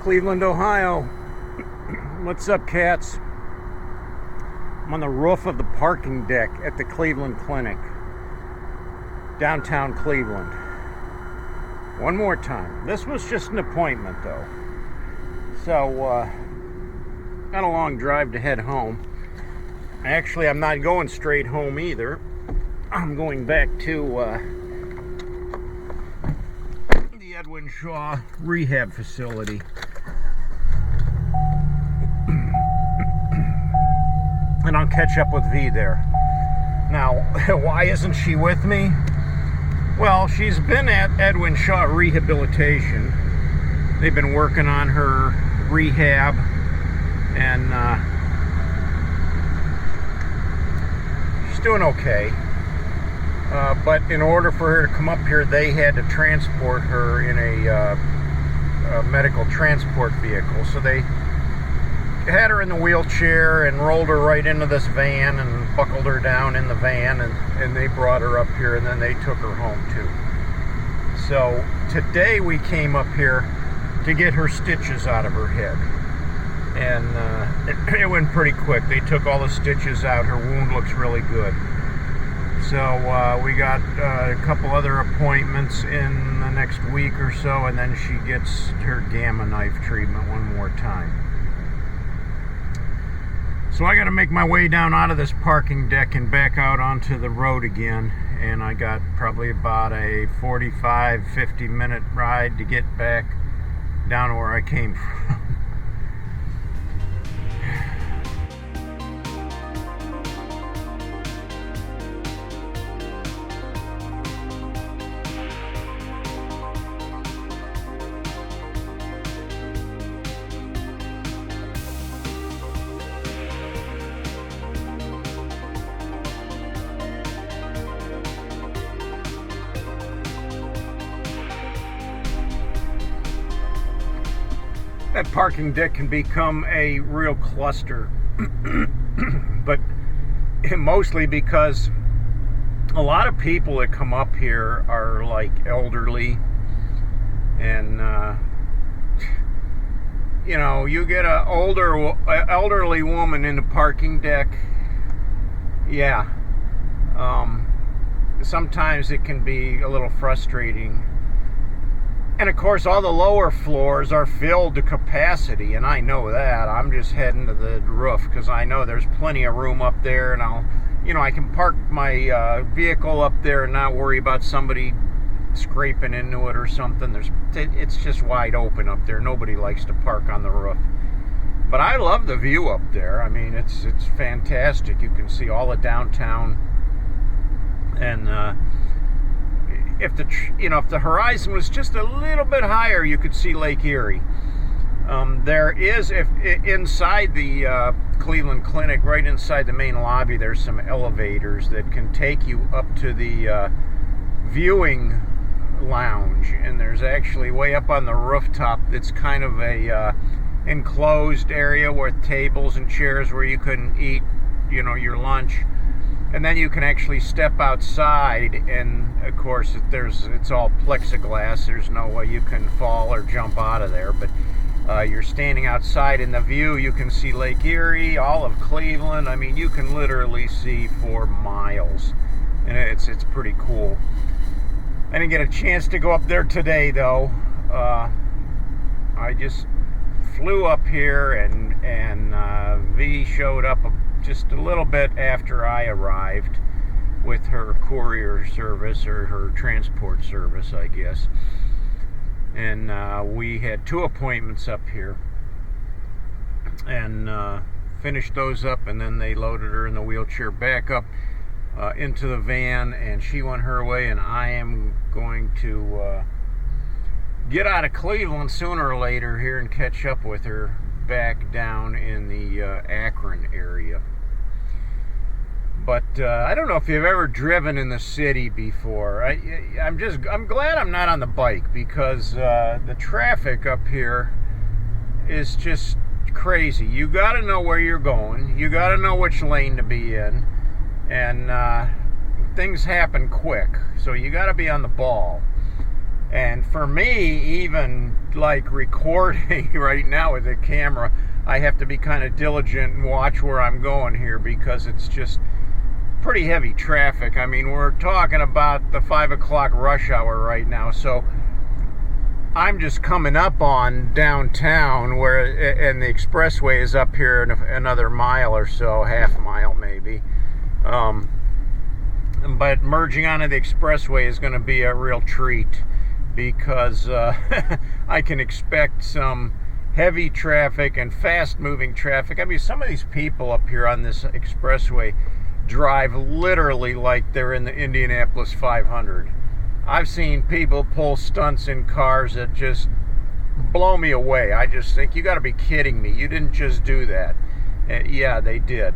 Cleveland, Ohio. What's up, cats? I'm on the roof of the parking deck at the Cleveland Clinic, downtown Cleveland. One more time. This was just an appointment, though. So, got a long drive to head home. Actually, I'm not going straight home either. I'm going back to the Edwin Shaw rehab facility. And I'll catch up with V there. Now, why isn't she with me? Well, she's been at Edwin Shaw Rehabilitation. They've been working on her rehab, and she's doing okay. But in order for her to come up here, they had to transport her in a medical transport vehicle. So they had her in the wheelchair and rolled her right into this van and buckled her down in the van, and they brought her up here, and then they took her home too. So today we came up here to get her stitches out of her head, and it went pretty quick. They took all the stitches out. Her wound looks really good. So we got a couple other appointments in the next week or so, and then she gets her gamma knife treatment one more time. So I got to make my way down out of this parking deck and back out onto the road again, and I got probably about a 45-50 minute ride to get back down to where I came from. That parking deck can become a real cluster, but mostly because a lot of people that come up here are like elderly, and you know, you get an elderly woman in the parking deck, yeah, sometimes it can be a little frustrating. And of course, all the lower floors are filled to capacity, and I know that. I'm just heading to the roof because I know there's plenty of room up there, and I can park my vehicle up there and not worry about somebody scraping into it or something. It's just wide open up there. Nobody likes to park on the roof. But I love the view up there. I mean, it's fantastic. You can see all of downtown, and if the horizon was just a little bit higher, you could see Lake Erie. There is, inside the Cleveland Clinic, right inside the main lobby, there's some elevators that can take you up to the viewing lounge, and there's actually way up on the rooftop, it's kind of a enclosed area with tables and chairs where you can eat, your lunch. And then you can actually step outside, and of course it's all plexiglass. There's no way you can fall or jump out of there, but you're standing outside in the view. You can see Lake Erie, all of Cleveland. I mean, you can literally see for miles, and it's pretty cool. I didn't get a chance to go up there today, though. I just flew up here, and V showed up just a little bit after I arrived with her courier service, or her transport service, I guess. And we had 2 appointments up here, and finished those up, and then they loaded her in the wheelchair back up into the van, and she went her way, and I am going to get out of Cleveland sooner or later here and catch up with her back down in the Akron area. But I don't know if you've ever driven in the city before. I'm glad I'm not on the bike, because the traffic up here is just crazy. You got to know where you're going. You got to know which lane to be in, and things happen quick. So you got to be on the ball. And for me, even like recording right now with the camera, I have to be kind of diligent and watch where I'm going here, because it's just pretty heavy traffic. I mean, we're talking about the 5 o'clock rush hour right now, so I'm just coming up on downtown, and the expressway is up here in another mile or so, half mile maybe. But merging onto the expressway is going to be a real treat, because I can expect some heavy traffic and fast-moving traffic. I mean, some of these people up here on this expressway drive literally like they're in the Indianapolis 500. I've seen people pull stunts in cars that just blow me away. I just think, you got to be kidding me. You didn't just do that. Yeah, they did.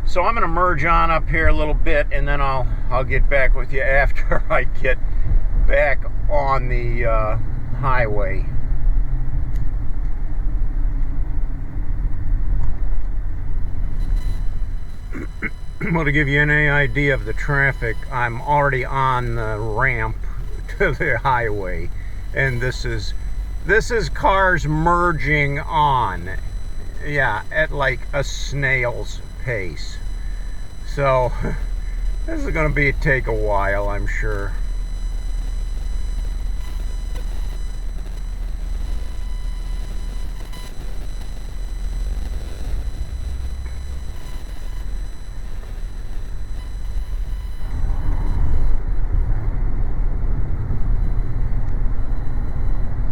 So I'm going to merge on up here a little bit, and then I'll get back with you after I get back on the highway. Well, to give you any idea of the traffic, I'm already on the ramp to the highway, and this is cars merging on, yeah, at like a snail's pace. So this is going to take a while, I'm sure.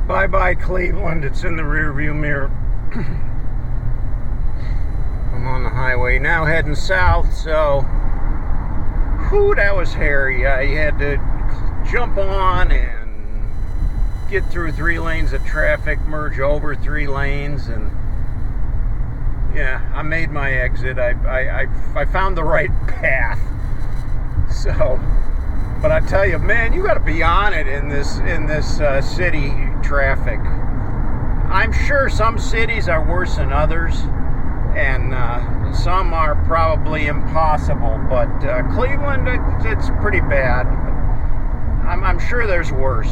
Bye-bye, Cleveland. It's in the rearview mirror. I'm on the highway now, heading south, so whew, that was hairy. I had to jump on and get through 3 lanes of traffic, merge over 3 lanes, and yeah, I made my exit. I found the right path. So, but I tell you, man, you got to be on it in this city traffic. I'm sure some cities are worse than others, and some are probably impossible. But Cleveland, it's pretty bad. I'm sure there's worse.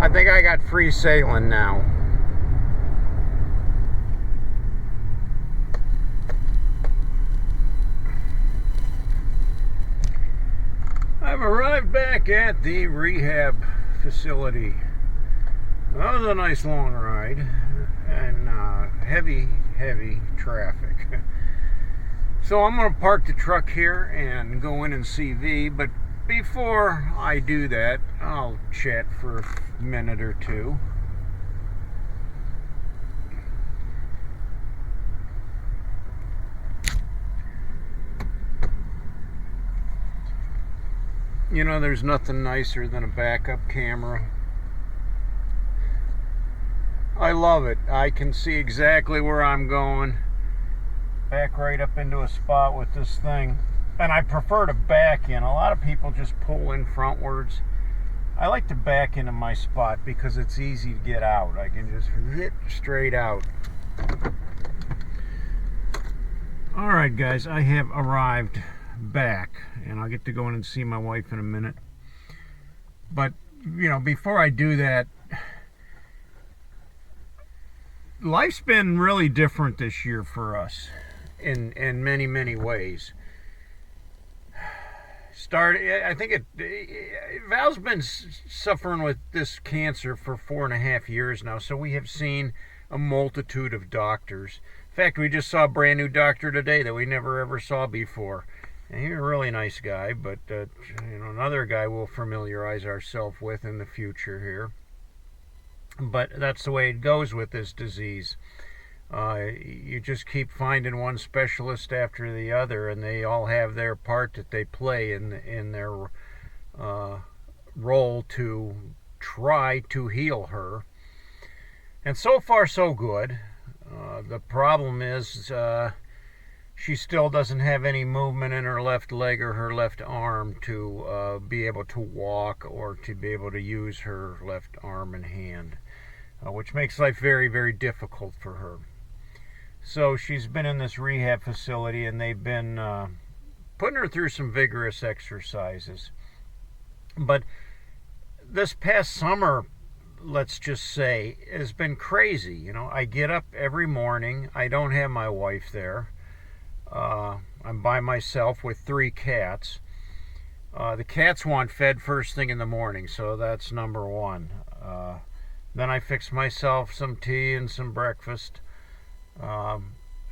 I think I got free sailing now. I've arrived back at the rehab facility. That was a nice long ride, and heavy traffic. So I'm going to park the truck here and go in and see V, but before I do that, I'll chat for a minute or two. You know, there's nothing nicer than a backup camera. I love it. I can see exactly where I'm going. Back right up into a spot with this thing. And I prefer to back in. A lot of people just pull in frontwards. I like to back into my spot because it's easy to get out. I can just hit straight out. Alright guys, I have arrived back, and I'll get to go in and see my wife in a minute. But, you know, before I do that, life's been really different this year for us in many ways. I think Val's been suffering with this cancer for 4.5 years now, so we have seen a multitude of doctors. In fact, we just saw a brand new doctor today that we never ever saw before. And he's a really nice guy, but you know, another guy we'll familiarize ourselves with in the future here. But that's the way it goes with this disease. You just keep finding one specialist after the other, and they all have their part that they play in their role to try to heal her. And so far, so good. The problem is she still doesn't have any movement in her left leg or her left arm to be able to walk or to be able to use her left arm and hand, which makes life very difficult for her. So she's been in this rehab facility, and they've been putting her through some vigorous exercises. But this past summer, let's just say, has been crazy. I get up every morning. I don't have my wife there. I'm by myself with 3 cats. The cats want fed first thing in the morning, so that's number one. Then I fix myself some tea and some breakfast. I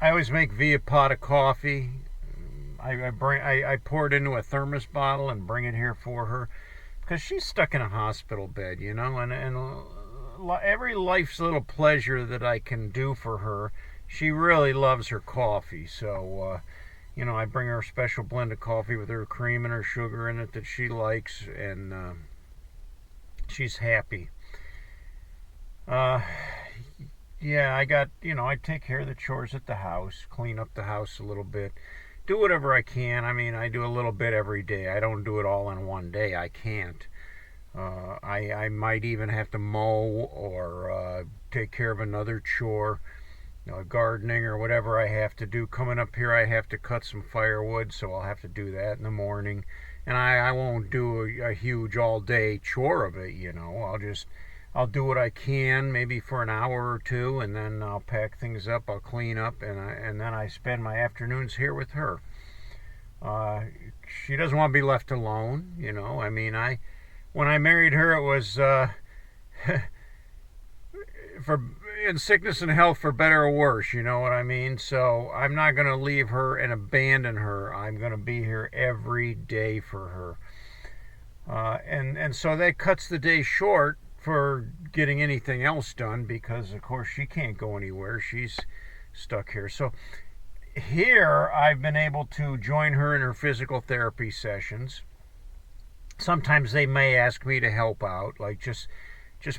always make a pot of coffee. I pour it into a thermos bottle and bring it here for her because she's stuck in a hospital bed, and every life's little pleasure that I can do for her, she really loves her coffee. So, I bring her a special blend of coffee with her cream and her sugar in it that she likes, and she's happy. Yeah, I take care of the chores at the house, clean up the house a little bit, do whatever I can. I do a little bit every day. I don't do it all in one day. I can't. I might even have to mow or take care of another chore, gardening or whatever I have to do. Coming up here, I have to cut some firewood, so I'll have to do that in the morning. And I won't do a huge all-day chore of it, I'll do what I can, maybe for an hour or two, and then I'll pack things up, I'll clean up, and then I spend my afternoons here with her. She doesn't want to be left alone, when I married her, it was for in sickness and health, for better or worse, you know what I mean? So I'm not going to leave her and abandon her. I'm going to be here every day for her. And so that cuts the day short for getting anything else done because, of course, she can't go anywhere. She's stuck here. So here I've been able to join her in her physical therapy sessions. Sometimes they may ask me to help out, like just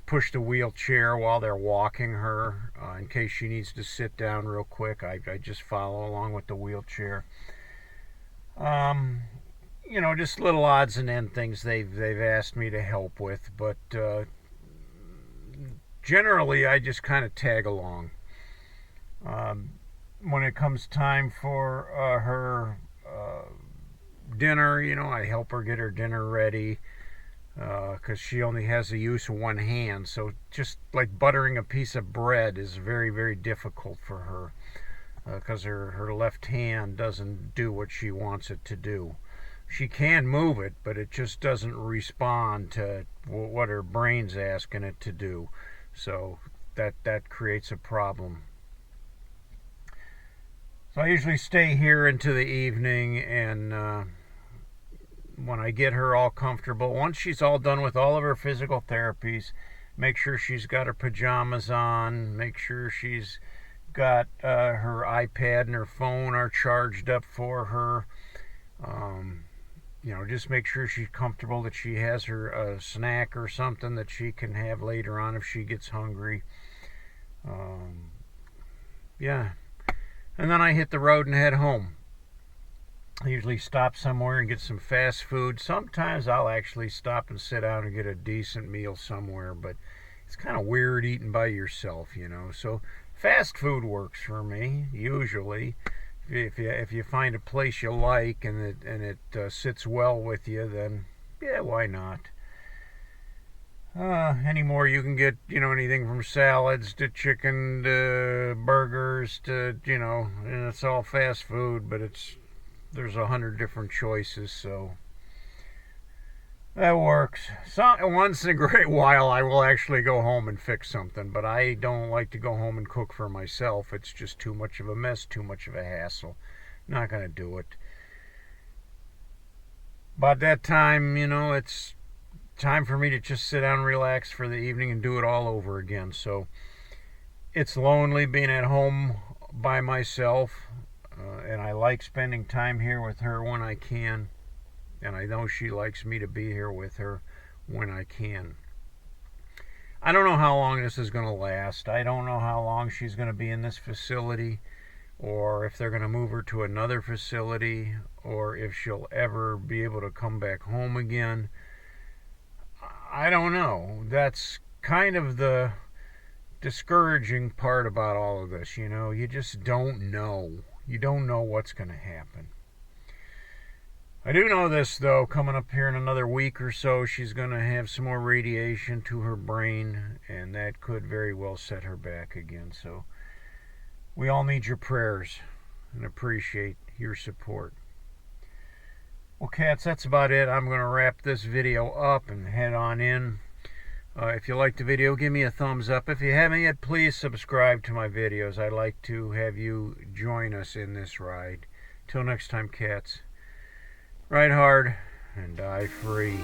push the wheelchair while they're walking her in case she needs to sit down real quick. I just follow along with the wheelchair. Just little odds and end things they've asked me to help with, but generally I just kind of tag along. When it comes time for her dinner, I help her get her dinner ready because she only has the use of one hand. So just like buttering a piece of bread is very, very difficult for her because her left hand doesn't do what she wants it to do. She can move it, but it just doesn't respond to what her brain's asking it to do. So that creates a problem. So I usually stay here into the evening, and when I get her all comfortable, once she's all done with all of her physical therapies, make sure she's got her pajamas on, make sure she's got her iPad and her phone are charged up for her. Just make sure she's comfortable, that she has her snack or something that she can have later on if she gets hungry. Yeah. And then I hit the road and head home. I usually stop somewhere and get some fast food. Sometimes I'll actually stop and sit down and get a decent meal somewhere, but it's kind of weird eating by yourself, So fast food works for me, usually. If you find a place you like and it sits well with you, then yeah, why not? Anymore, you can get anything from salads to chicken to burgers to and it's all fast food, but there's 100 different choices, so that works. Once in a great while, I will actually go home and fix something, but I don't like to go home and cook for myself. It's just too much of a mess, too much of a hassle. Not going to do it. But that time, it's time for me to just sit down and relax for the evening and do it all over again. So it's lonely being at home by myself, and I like spending time here with her when I can. And I know she likes me to be here with her when I can. I don't know how long this is going to last. I don't know how long she's going to be in this facility, or if they're going to move her to another facility, or if she'll ever be able to come back home again. I don't know. That's kind of the discouraging part about all of this. You just don't know. You don't know what's going to happen. I do know this, though, coming up here in another week or so, she's going to have some more radiation to her brain, and that could very well set her back again. So we all need your prayers and appreciate your support. Well, cats, that's about it. I'm going to wrap this video up and head on in. If you liked the video, give me a thumbs up. If you haven't yet, please subscribe to my videos. I'd like to have you join us in this ride. Till next time, cats. Ride hard and die free.